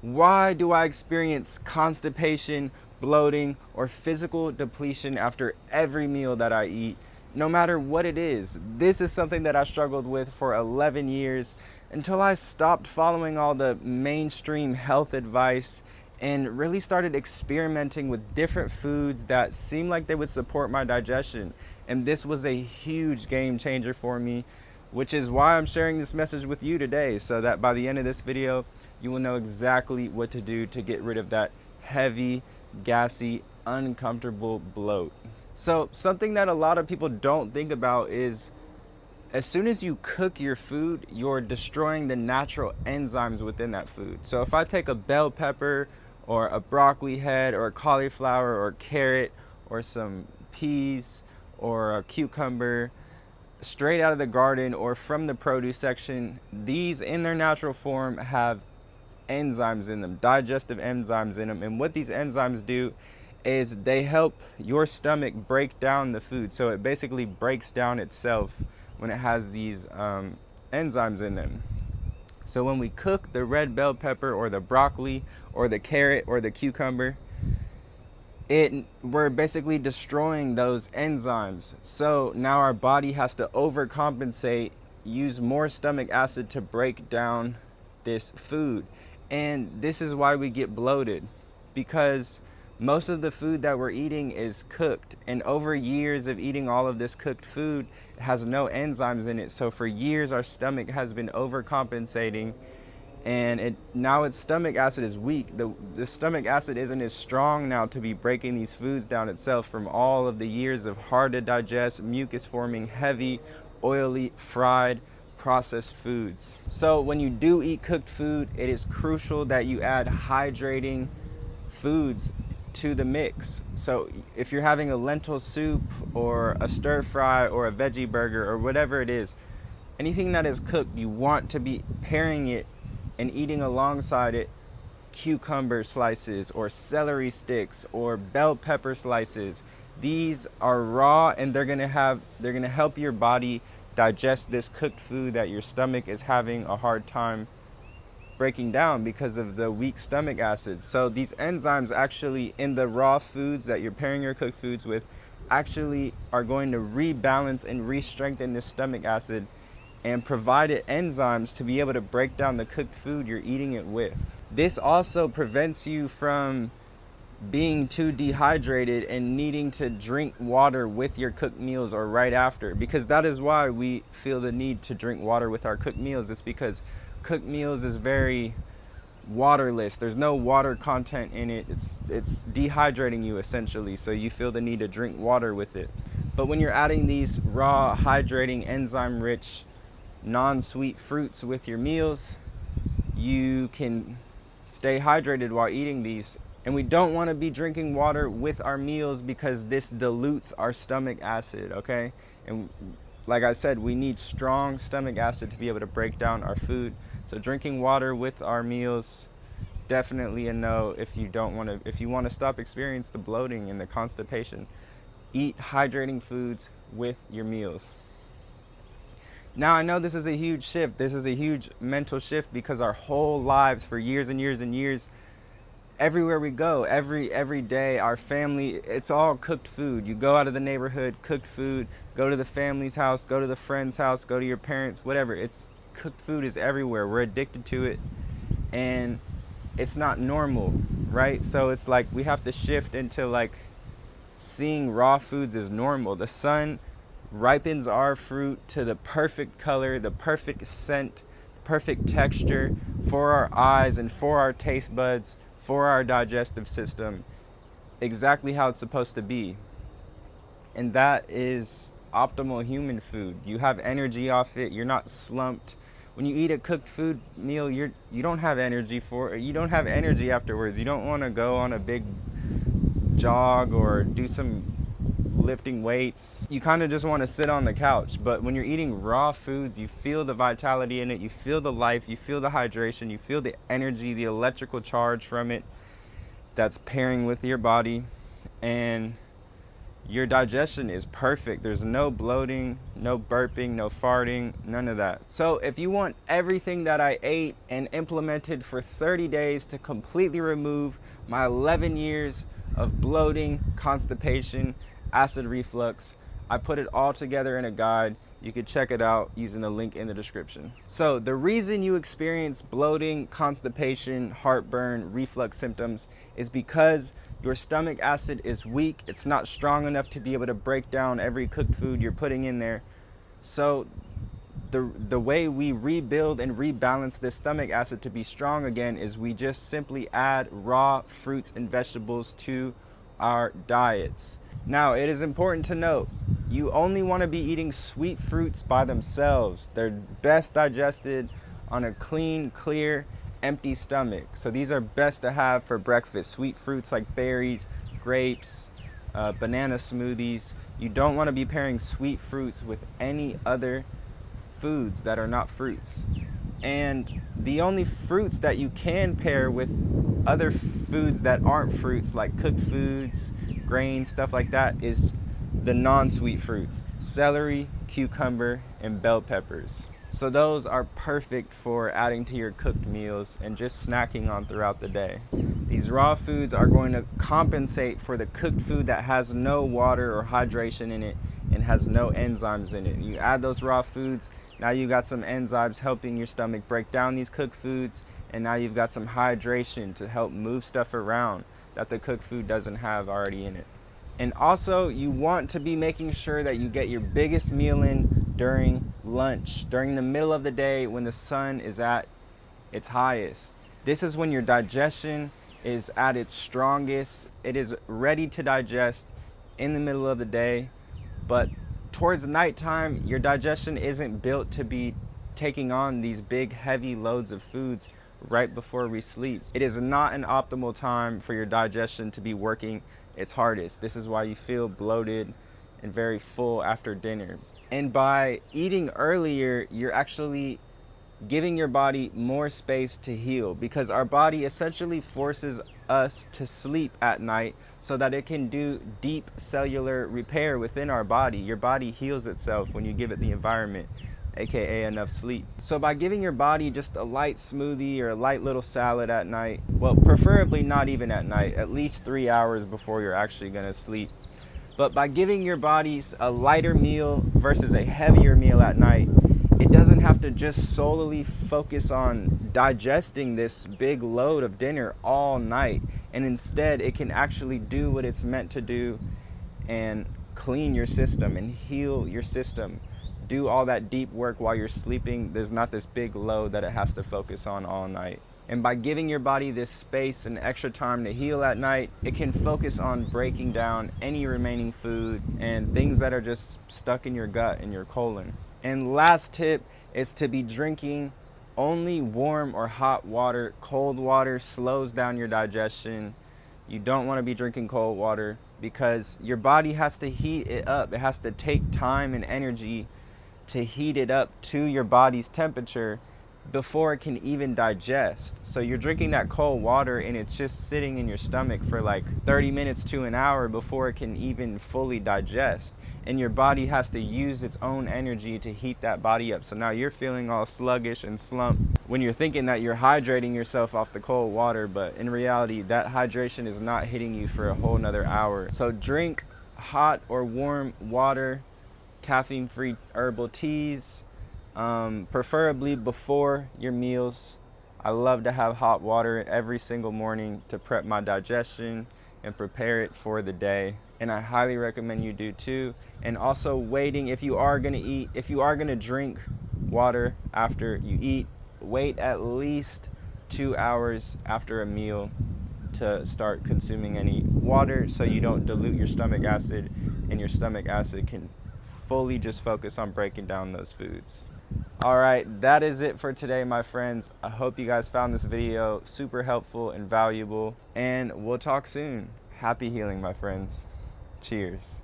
Why do I experience constipation, bloating, or physical depletion after every meal that I eat, no matter what it is? This is something that I struggled with for 11 years until I stopped following all the mainstream health advice and really started experimenting with different foods that seemed like they would support my digestion. And this was a huge game changer for me, which is why I'm sharing this message with you today, so that by the end of this video, you will know exactly what to do to get rid of that heavy, gassy, uncomfortable bloat. So something that a lot of people don't think about is as soon as you cook your food, you're destroying the natural enzymes within that food. So if I take a bell pepper or a broccoli head or a cauliflower or a carrot or some peas or a cucumber straight out of the garden or from the produce section, these in their natural form have enzymes in them, digestive enzymes in them. And what these enzymes do is they help your stomach break down the food. So it basically breaks down itself when it has these enzymes in them. So when we cook the red bell pepper or the broccoli or the carrot or the cucumber, we're basically destroying those enzymes. So now our body has to overcompensate, use more stomach acid to break down this food. And this is why we get bloated, because most of the food that we're eating is cooked, and over years of eating all of this cooked food, it has no enzymes in it. So for years our stomach has been overcompensating, and now its stomach acid is weak. The stomach acid isn't as strong now to be breaking these foods down itself from all of the years of hard to digest, mucus forming, heavy, oily, fried, processed foods. So when you do eat cooked food, it is crucial that you add hydrating foods to the mix. So if you're having a lentil soup or a stir fry or a veggie burger or whatever it is, anything that is cooked, you want to be pairing it and eating alongside it cucumber slices or celery sticks or bell pepper slices. These are raw, and they're gonna help your body digest this cooked food that your stomach is having a hard time breaking down because of the weak stomach acid. So these enzymes actually in the raw foods that you're pairing your cooked foods with actually are going to rebalance and re-strengthen this stomach acid and provide it enzymes to be able to break down the cooked food you're eating it with. This also prevents you from being too dehydrated and needing to drink water with your cooked meals or right after, because that is why we feel the need to drink water with our cooked meals. It's because cooked meals is very waterless. There's no water content in it. It's dehydrating you essentially, so you feel the need to drink water with it. But when you're adding these raw, hydrating, enzyme rich, non-sweet fruits with your meals, you can stay hydrated while eating these. And we don't want to be drinking water with our meals because this dilutes our stomach acid, okay? And like I said, we need strong stomach acid to be able to break down our food. So drinking water with our meals, definitely a no. If you want to stop experiencing the bloating and the constipation, eat hydrating foods with your meals. Now I know this is a huge shift. This is a huge mental shift because our whole lives for years and years and years, everywhere we go, every day, our family, it's all cooked food. You go out of the neighborhood, cooked food, go to the family's house, go to the friend's house, go to your parents, whatever. It's cooked food is everywhere. We're addicted to it, and it's not normal, right? So it's like we have to shift into like seeing raw foods as normal. The sun ripens our fruit to the perfect color, the perfect scent, the perfect texture for our eyes and for our taste buds, for our digestive system, exactly how it's supposed to be. And that is optimal human food. You have energy off it. You're not slumped. When you eat a cooked food meal, you don't have energy for it. You don't have energy afterwards. You don't want to go on a big jog or do some lifting weights. You kind of just want to sit on the couch. But when you're eating raw foods, you feel the vitality in it, you feel the life, you feel the hydration, you feel the energy, the electrical charge from it that's pairing with your body, and your digestion is perfect. There's no bloating, no burping, no farting, none of that. So if you want everything that I ate and implemented for 30 days to completely remove my 11 years of bloating, constipation, acid reflux, I put it all together in a guide. You can check it out using the link in the description. So the reason you experience bloating, constipation, heartburn, reflux symptoms is because your stomach acid is weak. It's not strong enough to be able to break down every cooked food you're putting in there. So the way we rebuild and rebalance this stomach acid to be strong again is we just simply add raw fruits and vegetables to our diets. Now, it is important to note, you only want to be eating sweet fruits by themselves. They're best digested on a clean, clear, empty stomach. So these are best to have for breakfast. Sweet fruits like berries, grapes, banana smoothies. You don't want to be pairing sweet fruits with any other foods that are not fruits. And the only fruits that you can pair with other foods that aren't fruits, like cooked foods, grains, stuff like that, is the non-sweet fruits: celery, cucumber, and bell peppers. So those are perfect for adding to your cooked meals and just snacking on throughout the day. These raw foods are going to compensate for the cooked food that has no water or hydration in it and has no enzymes in it. You add those raw foods, now you got some enzymes helping your stomach break down these cooked foods, and now you've got some hydration to help move stuff around that the cooked food doesn't have already in it. And also, you want to be making sure that you get your biggest meal in during lunch, during the middle of the day when the sun is at its highest. This is when your digestion is at its strongest. It is ready to digest in the middle of the day, but towards nighttime, your digestion isn't built to be taking on these big, heavy loads of foods right before we sleep. It is not an optimal time for your digestion to be working its hardest. This is why you feel bloated and very full after dinner. And by eating earlier, you're actually giving your body more space to heal, because our body essentially forces us to sleep at night so that it can do deep cellular repair within our body. Your body heals itself when you give it the environment, aka enough sleep. So by giving your body just a light smoothie or a light little salad at night, well, preferably not even at night, at least 3 hours before you're actually gonna sleep. But by giving your bodies a lighter meal versus a heavier meal at night, it doesn't have to just solely focus on digesting this big load of dinner all night. And instead, it can actually do what it's meant to do and clean your system and heal your system. Do all that deep work while you're sleeping. There's not this big load that it has to focus on all night. And by giving your body this space and extra time to heal at night, it can focus on breaking down any remaining food and things that are just stuck in your gut and your colon. And last tip is to be drinking only warm or hot water. Cold water slows down your digestion. You don't want to be drinking cold water because your body has to heat it up. It has to take time and energy to heat it up to your body's temperature before it can even digest. So you're drinking that cold water and it's just sitting in your stomach for like 30 minutes to an hour before it can even fully digest. And your body has to use its own energy to heat that body up. So now you're feeling all sluggish and slumped when you're thinking that you're hydrating yourself off the cold water, but in reality, that hydration is not hitting you for a whole nother hour. So drink hot or warm water, caffeine-free herbal teas, preferably before your meals. I love to have hot water every single morning to prep my digestion and prepare it for the day. And I highly recommend you do too. And also waiting, if you are gonna drink water after you eat, wait at least 2 hours after a meal to start consuming any water so you don't dilute your stomach acid, and your stomach acid can fully just focus on breaking down those foods. All right, that is it for today, my friends. I hope you guys found this video super helpful and valuable, and we'll talk soon. Happy healing, my friends. Cheers.